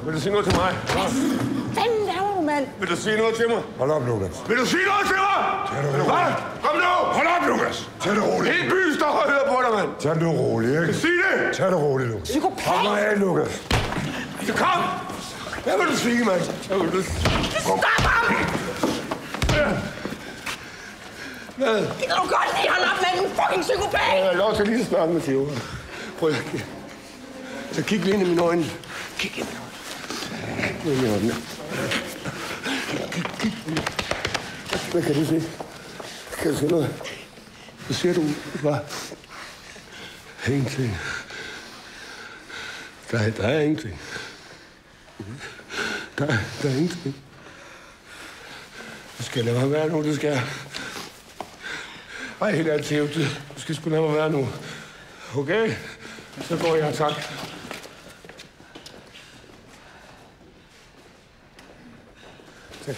Vil du sige noget til mig? Hvad fanden laver du, mand? Vil du sige noget til mig? Hold op, Lukas. Vil du sige noget til mig? Hvad? Kom nu! Hold op, Lukas. Tag det roligt. Hele byen står og hører på dig, mand. Tag det roligt, ikke? Sig det! Tag det roligt, Lukas. Psykopat! Kom mig af, Lukas. Så kom! Hvad vil du sige, mand? Hvad vil du sige? Stop ham! Hvad? Det kan du godt lige holde op med, den fucking psykopat! Jeg har lov til lige at snakke med Theo. Prøv at så kig lige ind i mine øjne. Kig ind i mine øjne. Kig. Hvad kan du se? Kan du se noget? Hvad siger du? Hvad? Ingenting. Der er ingenting. Der er ingenting. Du skal lade mig være nu, du skal. Ej, helt ærligt, Theo, du skal sgu lade mig være nu. Okay? Så går jeg, tak. Tak.